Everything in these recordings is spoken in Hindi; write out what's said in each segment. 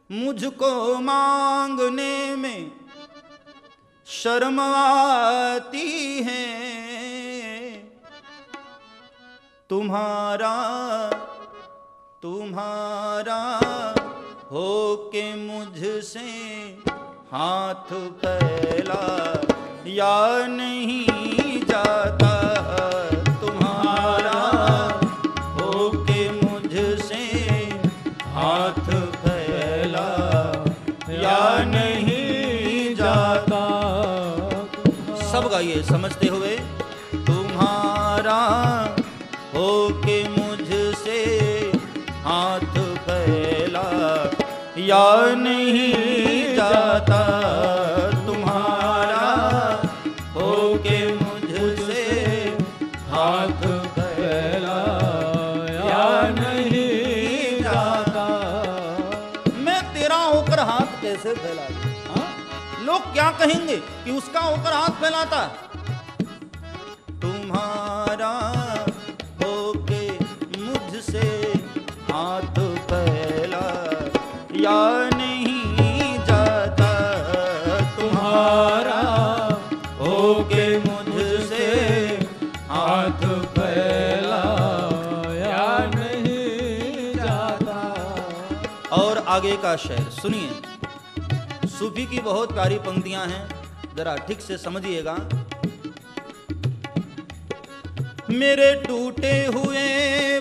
मुझको मांगने में शर्म आती है। तुम्हारा तुम्हारा हो के मुझसे हाथ फैला या नहीं जाता। तुम्हारा हो के मुझसे हाथ फैला या नहीं जाता। सब गाइए समझते हुए। तुम्हारा हो के मुझसे हाथ फैला या नहीं जाता। तुम्हारा हो के मुझसे हाथ फैला या नहीं जाता। मैं तेरा होकर हाथ कैसे फैला दूं? लोग क्या कहेंगे कि उसका होकर हाथ फैलाता। तुम्हारा होके मुझसे हाथ फैला या नहीं जाता। तुम्हारा होके मुझसे हाथ फैला या नहीं जाता। और आगे का शेर सुनिए। सूफी की बहुत प्यारी पंक्तियां हैं, जरा ठीक से समझिएगा। मेरे टूटे हुए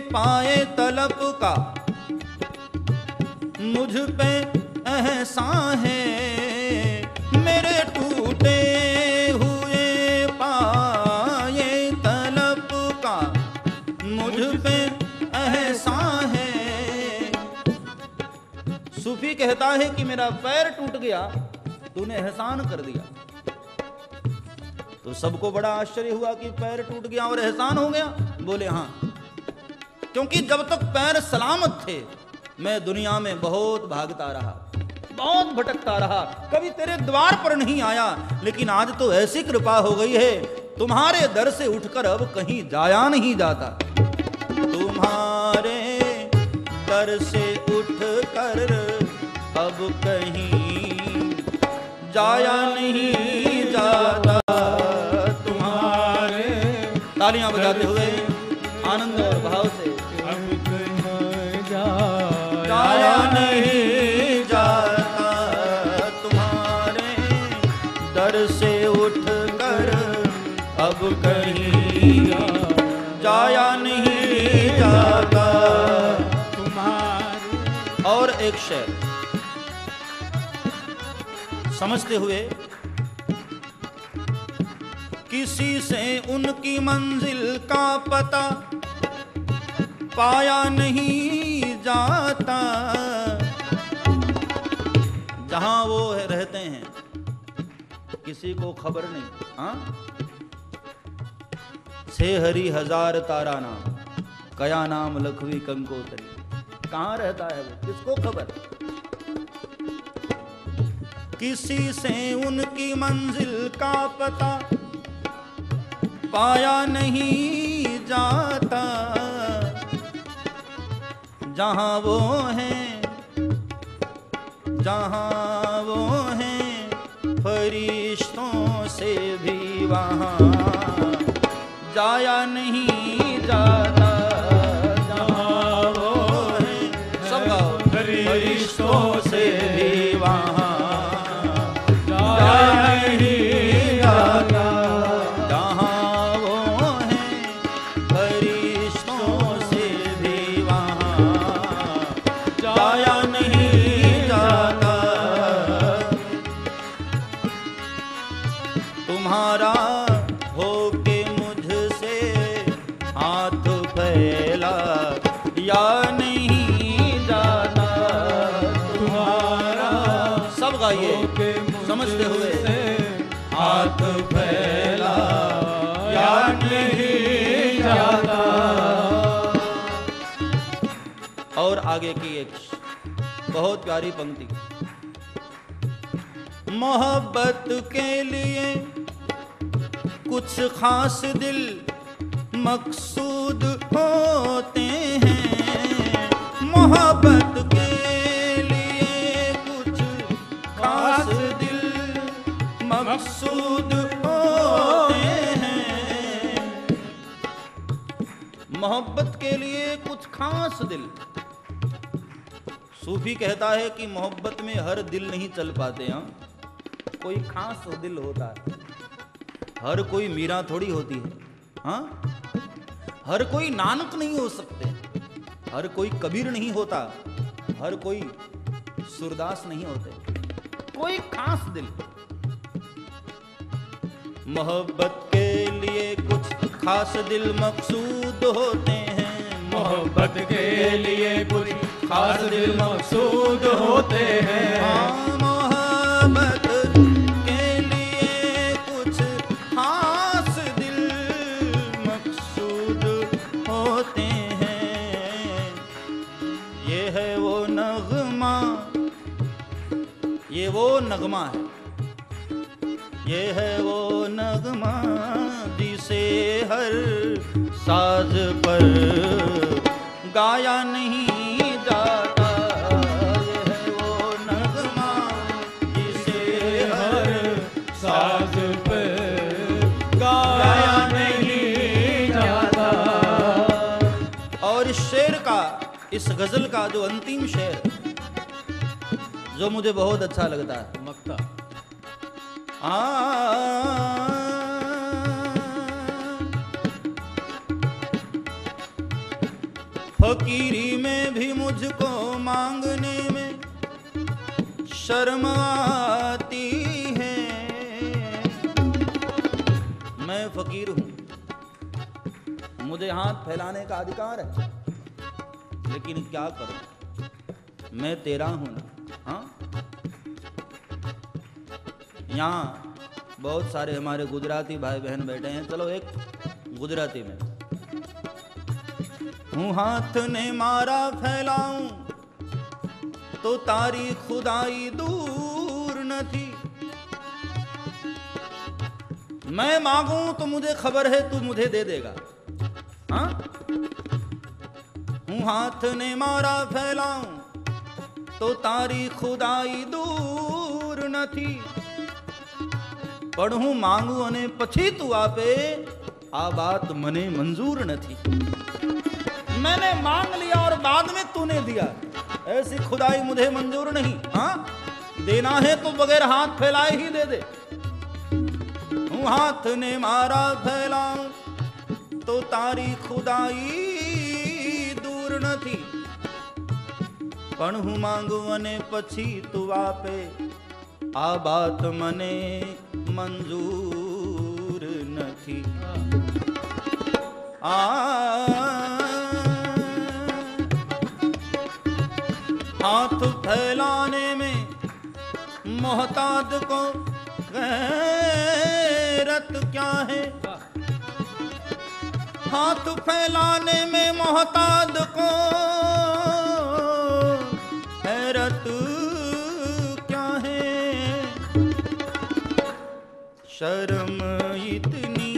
पाए तलब का मुझ पे एहसान है। मेरे टूटे हुए पाए तलब का मुझ पे एहसान है। सूफी कहता है कि मेरा पैर टूट गया, तूने एहसान कर दिया। तो सबको बड़ा आश्चर्य हुआ कि पैर टूट गया और एहसान हो गया। बोले हाँ, क्योंकि जब तक पैर सलामत थे मैं दुनिया में बहुत भागता रहा, बहुत भटकता रहा, कभी तेरे द्वार पर नहीं आया। लेकिन आज तो ऐसी कृपा हो गई है, तुम्हारे दर से उठकर अब कहीं जाया नहीं जाता। तुम्हारे दर से उठकर अब कहीं जाया नहीं जाता। तालियां बजाते हुए आनंद और भाव से। जाया नहीं जाता। तुम्हारे दर से उठकर अब कहीं जाया नहीं जाता। तुम्हारे और एक शेर समझते हुए। किसी से उनकी मंजिल का पता पाया नहीं जाता। जहां वो रहते हैं किसी को खबर नहीं। हाँ, छे हरी हजार तारा नाम, कया नाम लखवी कंकोतरी। कहां रहता है वो, किसको खबर। किसी से उनकी मंजिल का पता पाया नहीं जाता। जहां वो हैं, जहां वो हैं फरिश्तों से भी वहां जाया नहीं जाता। जहां वो हैं, सब गाओ, फरिश्तों से भी वहां जाया नहीं जाता। तुम्हारा होके मुझसे हाथ फैला या नहीं जाता। तुम्हारा सब गाइए समझते हुए। हाथ फैला या नहीं जाता। और आगे की एक बहुत प्यारी पंक्ति। मोहब्बत के लिए कुछ खास दिल मकसूद होते हैं। मोहब्बत के लिए खास दिल। सूफी कहता है कि मोहब्बत में हर दिल नहीं चल पाते। हाँ, कोई खास दिल होता है। हर कोई मीरा थोड़ी होती है। हाँ, हर कोई नानक नहीं हो सकते, हर कोई कबीर नहीं होता, हर कोई सूरदास नहीं होते। कोई खास दिल। मोहब्बत के लिए कुछ खास दिल मकसूद होते हैं। मोहब्बत के लिए कुछ खास दिल मकसूद होते हैं। हाँ, मोहब्बत के लिए कुछ खास दिल मकसूद होते हैं। ये है वो नगमा, ये वो नगमा है, ये है वो नगमा जिसे हर साज पर गाया नहीं जाता। ये है वो नगमा जिसे हर साज पे गाया नहीं जाता। और इस शेर का, इस गजल का जो अंतिम शेर जो मुझे बहुत अच्छा लगता है, मक्ता फकीरी में भी मुझको मांगने में शर्म आती है। मैं फकीर हूं, मुझे हाथ फैलाने का अधिकार है, लेकिन क्या करूं, मैं तेरा हूं ना। हाँ, यहाँ बहुत सारे हमारे गुजराती भाई बहन बैठे हैं। चलो एक गुजराती में। हूँ हाथ ने मारा फैलाऊं तो तारी खुदाई दूर न थी। मैं मांगूं तो मुझे खबर है तू मुझे दे देगा। हाँ, हूँ हाथ ने मारा फैलाऊं तो तारी खुदाई दूर न थी। पढ़ूं मांगू अने पछी तू आपे, आ बात मने मंजूर न थी। मैंने मांग लिया और बाद में तूने दिया, ऐसी खुदाई मुझे मंजूर नहीं। हाँ, देना है तो बगैर हाथ फैलाए ही दे दे। हाथ ने मारा फैलाऊं तो तारी खुदाई दूर न थी। पढ़ूं मांगू अने पछी तू आपे, आ बात मने मंजूर न थी। हाथ फैलाने में मोहताज को गैरत क्या है। हाथ फैलाने में मोहताज को गैरत क्या है। शर्म इतनी,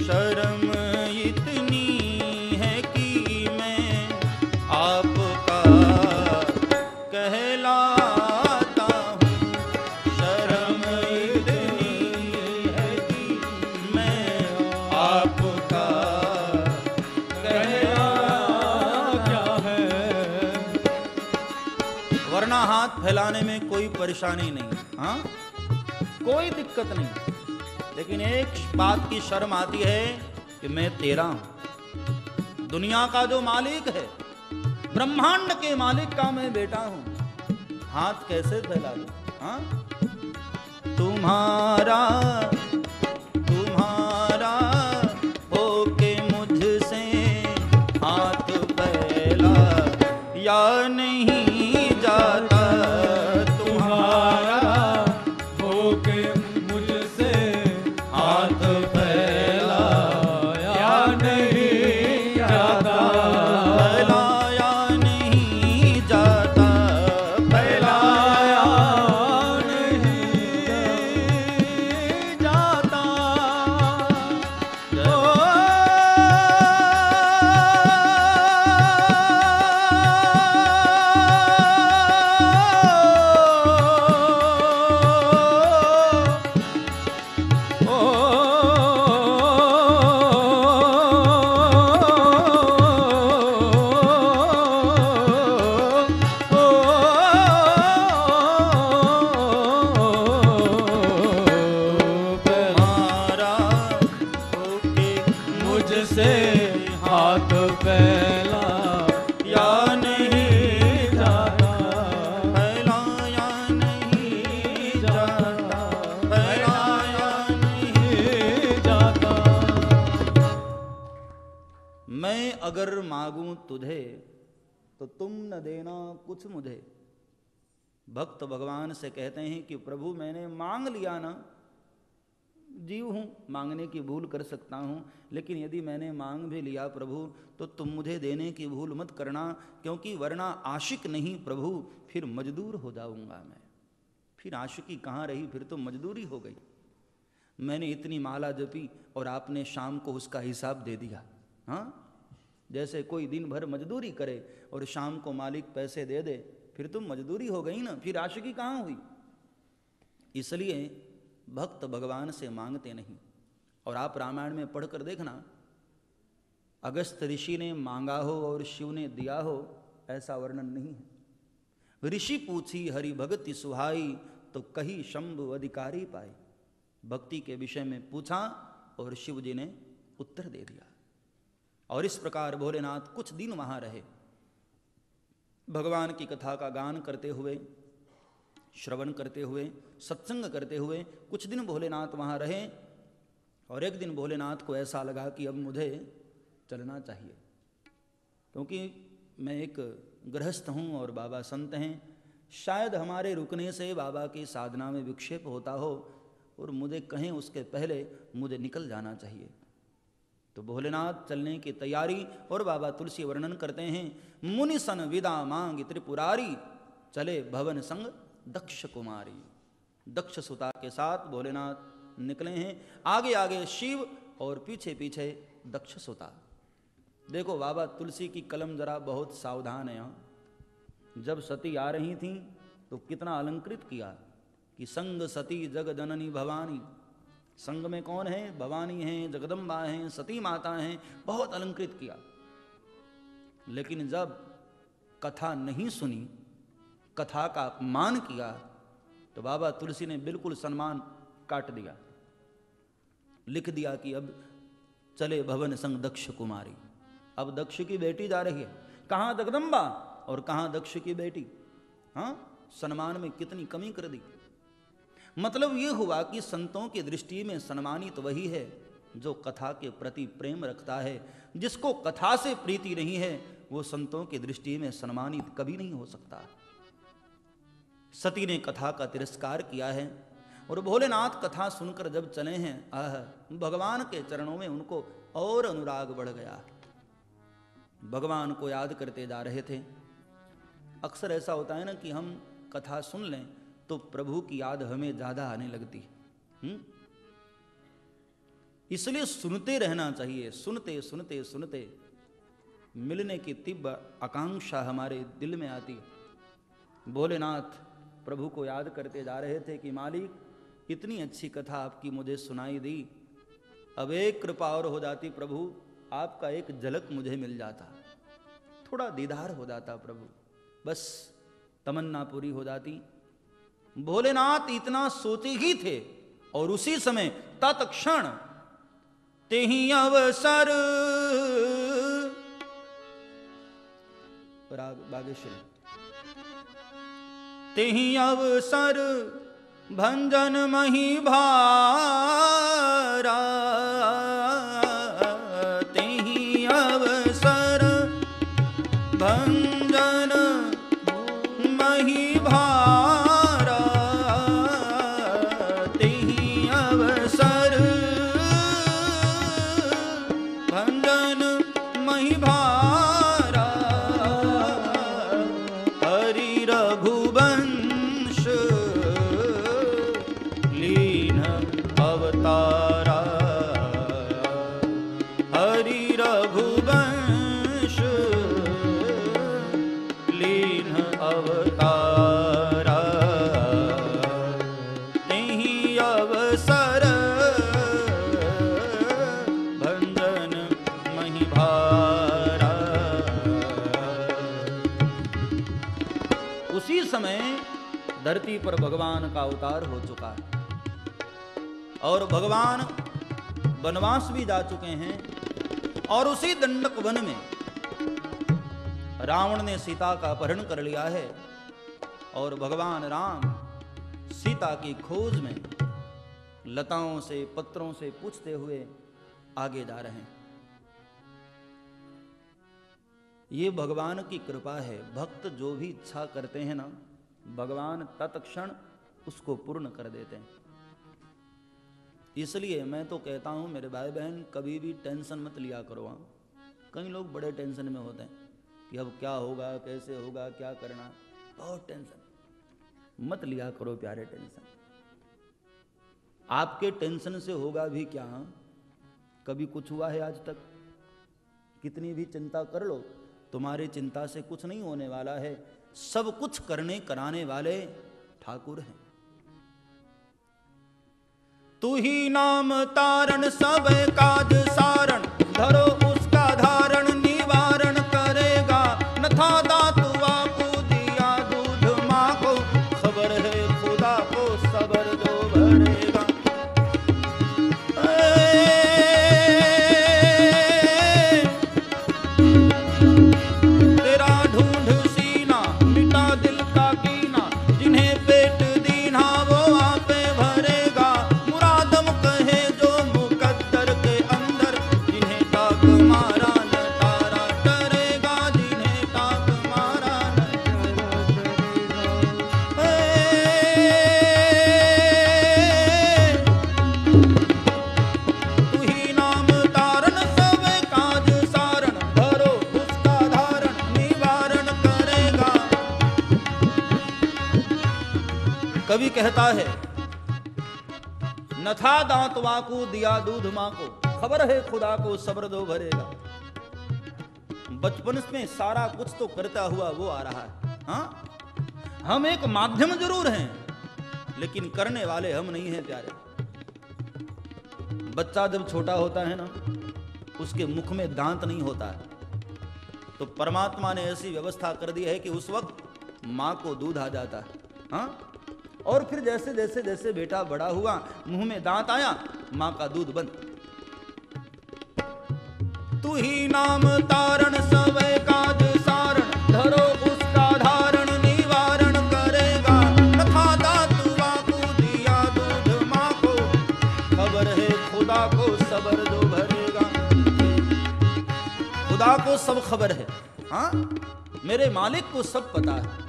शर्म इतनी है कि मैं आपका कहलाता हूँ। शर्म इतनी है कि मैं आपका कहलाता क्या है। वरना हाथ फैलाने में कोई परेशानी नहीं। हाँ, कोई दिक्कत नहीं, लेकिन एक बात की शर्म आती है कि मैं तेरा हूं। दुनिया का जो मालिक है, ब्रह्मांड के मालिक का मैं बेटा हूं, हाथ कैसे फैला दूं। हाँ, तुम्हारा तुम्हारा होके मुझसे हाथ फैला या नहीं जाता। मांगूं तुझे तो तुम न देना कुछ मुझे। भक्त भगवान से कहते हैं कि प्रभु मैंने मांग लिया ना, जीव हूं, मांगने की भूल कर सकता हूं, लेकिन यदि मैंने मांग भी लिया प्रभु तो तुम मुझे देने की भूल मत करना, क्योंकि वरना आशिक नहीं प्रभु, फिर मजदूर हो जाऊंगा मैं। फिर आशिकी कहाँ रही, फिर तो मजदूरी हो गई। मैंने इतनी माला जपी और आपने शाम को उसका हिसाब दे दिया। हाँ, जैसे कोई दिन भर मजदूरी करे और शाम को मालिक पैसे दे दे, फिर तो मजदूरी हो गई ना, फिर आशिकी कहाँ हुई। इसलिए भक्त भगवान से मांगते नहीं। और आप रामायण में पढ़कर देखना, अगस्त ऋषि ने मांगा हो और शिव ने दिया हो, ऐसा वर्णन नहीं है। ऋषि पूछी हरि भगति सुहाई, तो कही शंभु अधिकारी पाए। भक्ति के विषय में पूछा और शिव जी ने उत्तर दे दिया। और इस प्रकार भोलेनाथ कुछ दिन वहां रहे, भगवान की कथा का गान करते हुए, श्रवण करते हुए, सत्संग करते हुए कुछ दिन भोलेनाथ वहां रहे। और एक दिन भोलेनाथ को ऐसा लगा कि अब मुझे चलना चाहिए, क्योंकि मैं एक गृहस्थ हूं और बाबा संत हैं, शायद हमारे रुकने से बाबा की साधना में विक्षेप होता हो और मुझे कहें उसके पहले मुझे निकल जाना चाहिए। तो भोलेनाथ चलने की तैयारी, और बाबा तुलसी वर्णन करते हैं, मुनि सन विदा मांग त्रिपुरारी, चले भवन संग दक्ष कुमारी। दक्ष सुता के साथ भोलेनाथ निकले हैं, आगे आगे शिव और पीछे पीछे दक्ष सुता। देखो बाबा तुलसी की कलम जरा बहुत सावधान है। जब सती आ रही थीं तो कितना अलंकृत किया कि संग सती जग जननी भवानी। संग में कौन है? भवानी हैं, जगदम्बा हैं, सती माता हैं, बहुत अलंकृत किया। लेकिन जब कथा नहीं सुनी, कथा का अपमान किया, तो बाबा तुलसी ने बिल्कुल सम्मान काट दिया, लिख दिया कि अब चले भवन संग दक्ष कुमारी। अब दक्ष की बेटी जा रही है, कहाँ जगदम्बा और कहाँ दक्ष की बेटी। हाँ, सम्मान में कितनी कमी कर दी। मतलब ये हुआ कि संतों की दृष्टि में सम्मानित तो वही है जो कथा के प्रति प्रेम रखता है। जिसको कथा से प्रीति नहीं है वो संतों की दृष्टि में सम्मानित कभी नहीं हो सकता। सती ने कथा का तिरस्कार किया है और भोलेनाथ कथा सुनकर जब चले हैं, भगवान के चरणों में उनको और अनुराग बढ़ गया। भगवान को याद करते जा रहे थे। अक्सर ऐसा होता है ना कि हम कथा सुन लें तो प्रभु की याद हमें ज्यादा आने लगती। इसलिए सुनते रहना चाहिए। सुनते सुनते सुनते मिलने की तीव्र आकांक्षा हमारे दिल में आती। भोलेनाथ प्रभु को याद करते जा रहे थे कि मालिक इतनी अच्छी कथा आपकी मुझे सुनाई दी, अब एक कृपा और हो जाती प्रभु, आपका एक झलक मुझे मिल जाता, थोड़ा दीदार हो जाता प्रभु, बस तमन्ना पूरी हो जाती। भोलेनाथ इतना सोचे ही थे और उसी समय तत्क्षण तेहि अवसर, बागेश्वरी, तेहि अवसर भंजन मही भारा, तेहि अवसर भंजन मही भारा, तेहि अवसर भंजन मही भारा, हरि रघुवंश लीन अवतारा, हरि रघुवंश लीन अवतारा, तेहि अवसर भंजन मही भारा। उसी समय धरती पर भगवान का अवतार हो चुका है और भगवान वनवास भी जा चुके हैं। और उसी दंडक वन में रावण ने सीता का अपहरण कर लिया है और भगवान राम सीता की खोज में लताओं से पत्रों से पूछते हुए आगे जा रहे हैं। ये भगवान की कृपा है। भक्त जो भी इच्छा करते हैं ना, भगवान तत्क्षण उसको पूर्ण कर देते हैं। इसलिए मैं तो कहता हूं मेरे भाई बहन, कभी भी टेंशन मत लिया करो। कई लोग बड़े टेंशन में होते हैं कि अब क्या होगा, कैसे होगा, क्या करना, बहुत टेंशन मत लिया करो प्यारे। टेंशन आपके टेंशन से होगा भी क्या? कभी कुछ हुआ है आज तक? कितनी भी चिंता कर लो, तुम्हारी चिंता से कुछ नहीं होने वाला है। सब कुछ करने कराने वाले ठाकुर हैं। तू ही नाम तारण सब काज सारण, धरो उसका धारण निवारण करेगा। नथा दातुआ को दिया दूध माँ को, खबर है खुदा को सबर जो भरेगा। तेरा ढूंढ सीना मिटा दिल का कीना, जिन्हें पेट दीना वो आपे भरेगा। मुरादम कहे जो मुकद्दर के अंदर, जिन्हें ताक मारा न तारा डरेगा, जिन्हें ताक मारा न तू ही नाम तारण सब काज सारण, धरो उसका धारण निवारण करेगा। कवि कहता है, नथा दांत वाकू दिया दूध माँ को, खबर है खुदा को सब्र दो भरेगा। बचपन में सारा कुछ तो करता हुआ वो आ रहा है। हाँ, हम एक माध्यम जरूर हैं, लेकिन करने वाले हम नहीं हैं प्यारे। बच्चा जब छोटा होता है ना, उसके मुख में दांत नहीं होता है, तो परमात्मा ने ऐसी व्यवस्था कर दी है कि उस वक्त माँ को दूध आ जाता है। हाँ, और फिर जैसे जैसे जैसे बेटा बड़ा हुआ, मुंह में दांत आया, माँ का दूध बंद। तू ही नाम तारण सब काज सारण, धरो उसका धारण निवारण करेगा। नथा दातुआ को दिया दूध माँ को, खबर है खुदा को सबर जो भरेगा। खुदा को सब खबर है। हाँ, मेरे मालिक को सब पता है।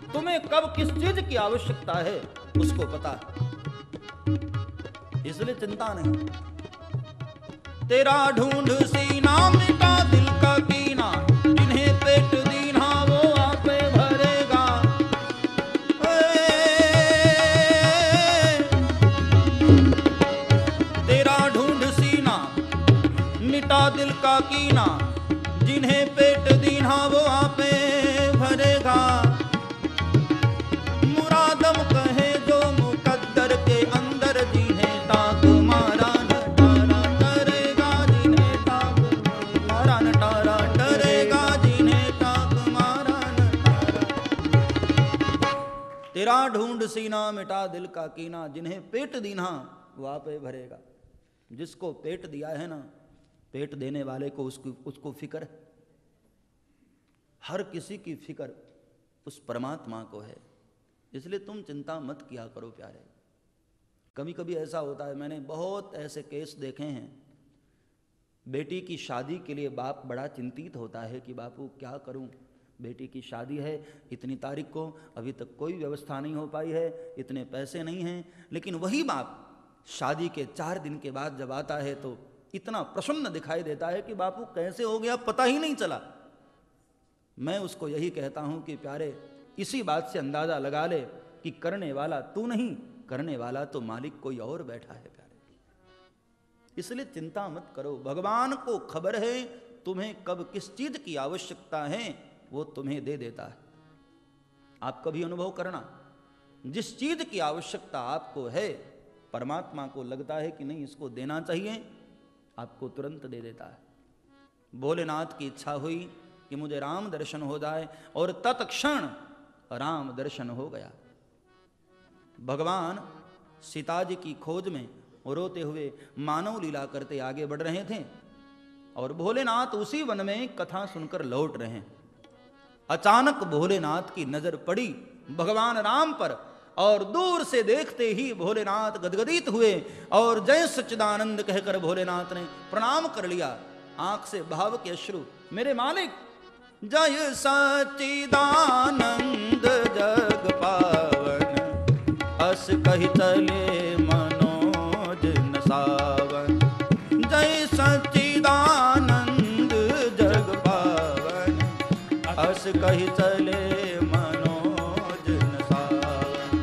तुम्हें कब किस चीज की आवश्यकता है उसको पता है, इसलिए चिंता नहीं। तेरा ढूंढ सीना मिटा दिल का कीना, जिन्हें पेट दीना वो आपे भरेगा। तेरा ढूंढ सीना मिटा दिल का कीना, जिन्हें पेट दीना वो आपे भरेगा। मुरादम कहे जो मुकद्दर के अंदर, जिन्हें ताक मारा न तारा डरेगा, जिन्हें ताक मारा न तारा डरेगा, जिन्हें ताक मारा न तारा। तेरा ढूंढ सीना मिटा दिल का कीना, जिन्हें पेट दीना वो आपे भरेगा। जिसको पेट दिया है ना, पेट देने वाले को उसको फिक्र है। हर किसी की फिक्र उस परमात्मा को है, इसलिए तुम चिंता मत किया करो प्यारे। कभी कभी ऐसा होता है, मैंने बहुत ऐसे केस देखे हैं, बेटी की शादी के लिए बाप बड़ा चिंतित होता है कि बापू क्या करूं, बेटी की शादी है इतनी तारीख को, अभी तक कोई व्यवस्था नहीं हो पाई है, इतने पैसे नहीं हैं। लेकिन वही बाप शादी के 4 दिन के बाद जब आता है तो इतना प्रसन्न दिखाई देता है कि बापू कैसे हो गया पता ही नहीं चला। मैं उसको यही कहता हूं कि प्यारे, इसी बात से अंदाजा लगा ले कि करने वाला तू नहीं, करने वाला तो मालिक कोई और बैठा है प्यारे। इसलिए चिंता मत करो, भगवान को खबर है तुम्हें कब किस चीज की आवश्यकता है, वो तुम्हें दे देता है। आप कभी अनुभव करना, जिस चीज की आवश्यकता आपको है, परमात्मा को लगता है कि नहीं इसको देना चाहिए, आपको तुरंत दे देता है। भोलेनाथ की इच्छा हुई कि मुझे राम दर्शन हो जाए, और तत्क्षण राम दर्शन हो गया। भगवान सीता जी की खोज में रोते हुए मानव लीला करते आगे बढ़ रहे थे, और भोलेनाथ उसी वन में कथा सुनकर लौट रहे हैं। अचानक भोलेनाथ की नजर पड़ी भगवान राम पर, और दूर से देखते ही भोलेनाथ गदगदित हुए, और जय सच्चिदानंद कहकर भोलेनाथ ने प्रणाम कर लिया। आंख से भाव के अश्रु, मेरे मालिक जय सच्चिदानंद जग पावन, अस कहि चले मनोज न सावन। जय सच्चिदानंद जग पावन, अस कहि चले मनोज न सावन।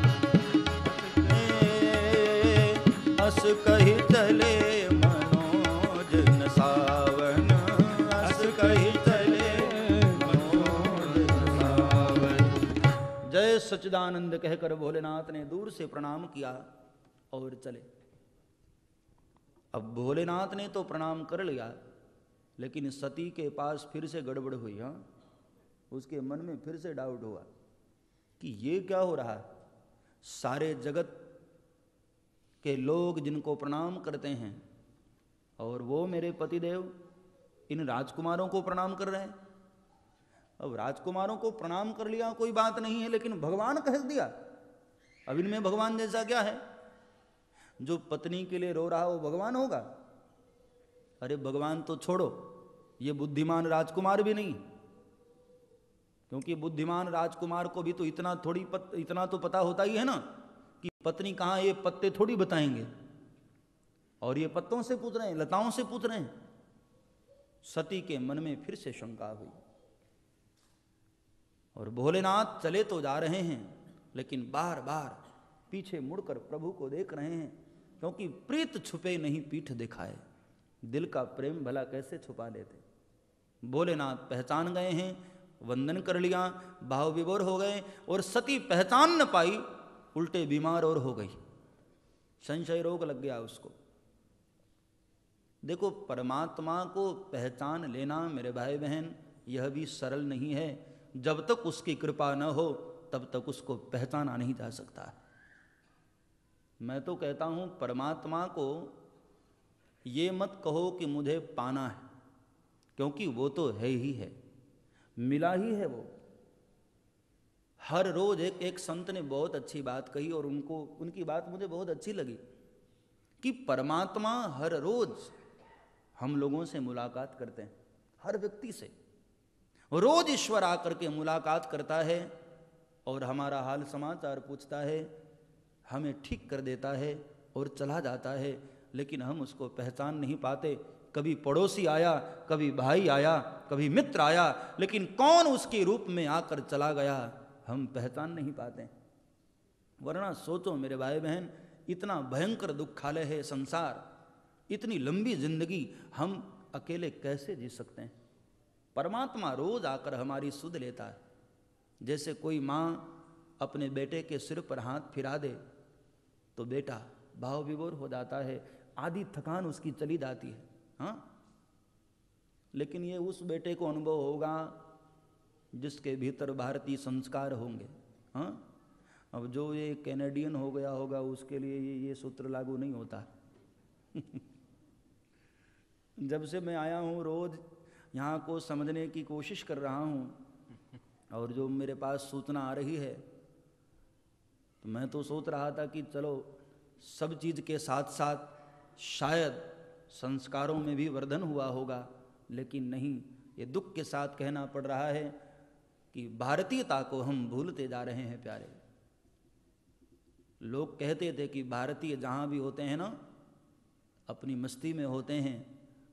अस कहि चले मनोज न सावन, अस कहि चले मनोज न सावन। जय सच्चिदानंद कहकर भोलेनाथ ने दूर से प्रणाम किया और चले। अब भोलेनाथ ने तो प्रणाम कर लिया, लेकिन सती के पास फिर से गड़बड़ हुई। हाँ, उसके मन में फिर से डाउट हुआ कि ये क्या हो रहा है। सारे जगत के लोग जिनको प्रणाम करते हैं और वो मेरे पतिदेव इन राजकुमारों को प्रणाम कर रहे हैं। अब राजकुमारों को प्रणाम कर लिया कोई बात नहीं है, लेकिन भगवान कह दिया। अब इनमें भगवान जैसा क्या है? जो पत्नी के लिए रो रहा वो भगवान होगा? अरे भगवान तो छोड़ो, ये बुद्धिमान राजकुमार भी नहीं, क्योंकि बुद्धिमान राजकुमार को भी तो इतना तो पता होता ही है ना कि पत्नी कहाँ, ये पत्ते थोड़ी बताएंगे। और ये पत्तों से पूछ रहे हैं, लताओं से पूछ रहे हैं। सती के मन में फिर से शंका हुई और भोलेनाथ चले तो जा रहे हैं, लेकिन बार बार पीछे मुड़कर प्रभु को देख रहे हैं, क्योंकि प्रीत छुपे नहीं पीठ दिखाए। दिल का प्रेम भला कैसे छुपा लेते। भोलेनाथ पहचान गए हैं, वंदन कर लिया, भाव विभोर हो गए और सती पहचान न पाई, उल्टे बीमार और हो गई। संशय रोग लग गया उसको। देखो, परमात्मा को पहचान लेना मेरे भाई बहन यह भी सरल नहीं है। जब तक उसकी कृपा न हो तब तक उसको पहचाना नहीं जा सकता। मैं तो कहता हूं परमात्मा को ये मत कहो कि मुझे पाना है, क्योंकि वो तो है ही है, मिला ही है वो। हर रोज एक संत ने बहुत अच्छी बात कही और उनकी बात मुझे बहुत अच्छी लगी कि परमात्मा हर रोज हम लोगों से मुलाकात करते हैं, हर व्यक्ति से। रोज ईश्वर आकर के मुलाकात करता है और हमारा हाल समाचार पूछता है, हमें ठीक कर देता है और चला जाता है, लेकिन हम उसको पहचान नहीं पाते। कभी पड़ोसी आया, कभी भाई आया, कभी मित्र आया, लेकिन कौन उसके रूप में आकर चला गया हम पहचान नहीं पाते। वरना सोचो मेरे भाई बहन, इतना भयंकर दुखालय है संसार, इतनी लंबी जिंदगी हम अकेले कैसे जी सकते हैं। परमात्मा रोज आकर हमारी सुध लेता है। जैसे कोई माँ अपने बेटे के सिर पर हाथ फिरा दे तो बेटा भाव विभोर हो जाता है, आधी थकान उसकी चली जाती है। हाँ, लेकिन ये उस बेटे को अनुभव होगा जिसके भीतर भारतीय संस्कार होंगे। हाँ, अब जो ये कैनेडियन हो गया होगा उसके लिए ये सूत्र लागू नहीं होता। जब से मैं आया हूँ रोज यहाँ को समझने की कोशिश कर रहा हूँ, और जो मेरे पास सूचना आ रही है तो मैं तो सोच रहा था कि चलो सब चीज़ के साथ साथ शायद संस्कारों में भी वर्धन हुआ होगा, लेकिन नहीं। ये दुख के साथ कहना पड़ रहा है कि भारतीयता को हम भूलते जा रहे हैं प्यारे। लोग कहते थे कि भारतीय जहाँ भी होते हैं ना अपनी मस्ती में होते हैं,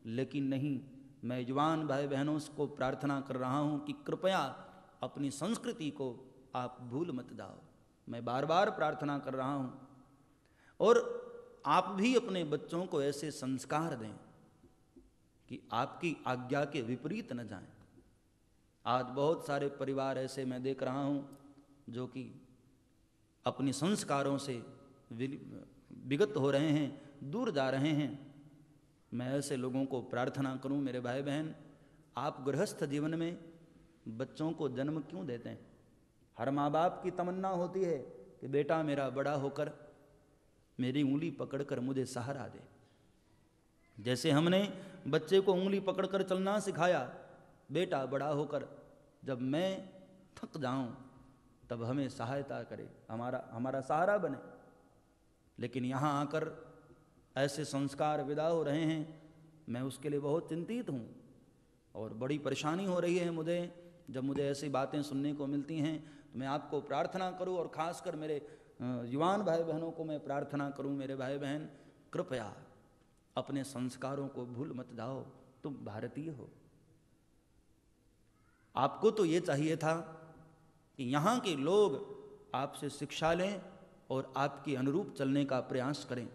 लेकिन नहीं। मैं युवान भाई बहनों को प्रार्थना कर रहा हूँ कि कृपया अपनी संस्कृति को आप भूल मत जाओ। मैं बार बार प्रार्थना कर रहा हूँ, और आप भी अपने बच्चों को ऐसे संस्कार दें कि आपकी आज्ञा के विपरीत न जाएं। आज बहुत सारे परिवार ऐसे मैं देख रहा हूँ जो कि अपने संस्कारों से विगत हो रहे हैं, दूर जा रहे हैं। मैं ऐसे लोगों को प्रार्थना करूं मेरे भाई बहन, आप गृहस्थ जीवन में बच्चों को जन्म क्यों देते हैं? हर माँ बाप की तमन्ना होती है कि बेटा मेरा बड़ा होकर मेरी उंगली पकड़कर मुझे सहारा दे। जैसे हमने बच्चे को उंगली पकड़कर चलना सिखाया, बेटा बड़ा होकर जब मैं थक जाऊं तब हमें सहायता करे, हमारा सहारा बने। लेकिन यहाँ आकर ऐसे संस्कार विदा हो रहे हैं, मैं उसके लिए बहुत चिंतित हूँ और बड़ी परेशानी हो रही है मुझे। जब मुझे ऐसी बातें सुनने को मिलती हैं तो मैं आपको प्रार्थना करूं, और खासकर मेरे युवान भाई बहनों को मैं प्रार्थना करूं, मेरे भाई बहन कृपया अपने संस्कारों को भूल मत जाओ। तुम भारतीय हो। आपको तो ये चाहिए था कि यहाँ के लोग आपसे शिक्षा लें और आपके अनुरूप चलने का प्रयास करें।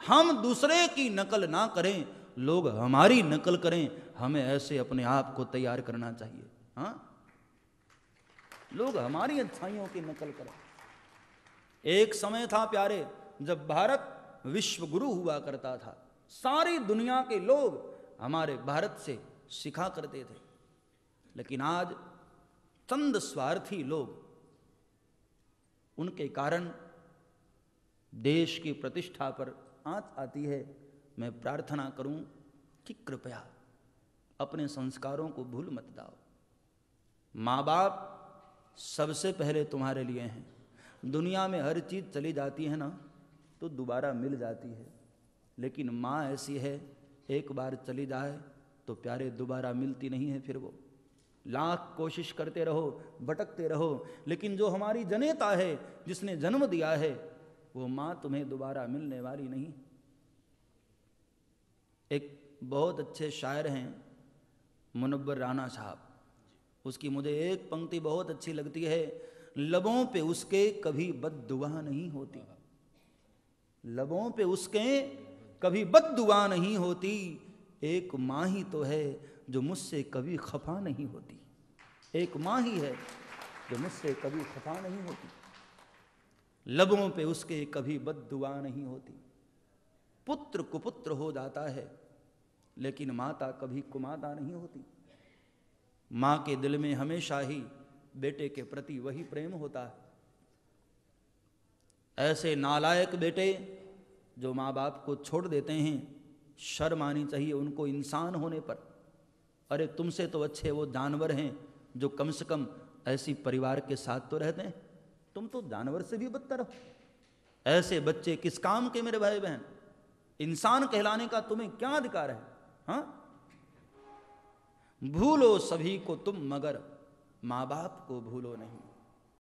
हम दूसरे की नकल ना करें, लोग हमारी नकल करें। हमें ऐसे अपने आप को तैयार करना चाहिए। हाँ, लोग हमारी अच्छाइयों की नकल करें। एक समय था प्यारे, जब भारत विश्व गुरु हुआ करता था। सारी दुनिया के लोग हमारे भारत से सीखा करते थे। लेकिन आज चंद स्वार्थी लोग, उनके कारण देश की प्रतिष्ठा पर आंच आती है। मैं प्रार्थना करूं कि कृपया अपने संस्कारों को भूल मत जाओ। माँ बाप सबसे पहले तुम्हारे लिए हैं। दुनिया में हर चीज़ चली जाती है ना तो दोबारा मिल जाती है, लेकिन माँ ऐसी है, एक बार चली जाए तो प्यारे दोबारा मिलती नहीं है। फिर वो लाख कोशिश करते रहो, भटकते रहो, लेकिन जो हमारी जनेता है, जिसने जन्म दिया है, वो माँ तुम्हें दोबारा मिलने वाली नहीं। एक बहुत अच्छे शायर हैं मुनव्वर राना साहब, उसकी मुझे एक पंक्ति बहुत अच्छी लगती है। लबों पे उसके कभी बद्दुआ नहीं होती, लबों पे उसके कभी बद्दुआ नहीं होती, एक माँ ही तो है जो मुझसे कभी खफा नहीं होती। एक माँ ही है जो मुझसे कभी खफा नहीं होती। लबों पे उसके कभी बद्दुआ नहीं होती। पुत्र कुपुत्र हो जाता है, लेकिन माता कभी कुमाता नहीं होती। माँ के दिल में हमेशा ही बेटे के प्रति वही प्रेम होता है। ऐसे नालायक बेटे जो माँ बाप को छोड़ देते हैं, शर्म आनी चाहिए उनको इंसान होने पर। अरे तुमसे तो अच्छे वो जानवर हैं जो कम से कम ऐसी परिवार के साथ तो रहते हैं। तुम तो जानवर से भी बदतर हो। ऐसे बच्चे किस काम के मेरे भाई बहन? इंसान कहलाने का तुम्हें क्या अधिकार है? हाँ, भूलो सभी को तुम मगर माँ बाप को भूलो नहीं।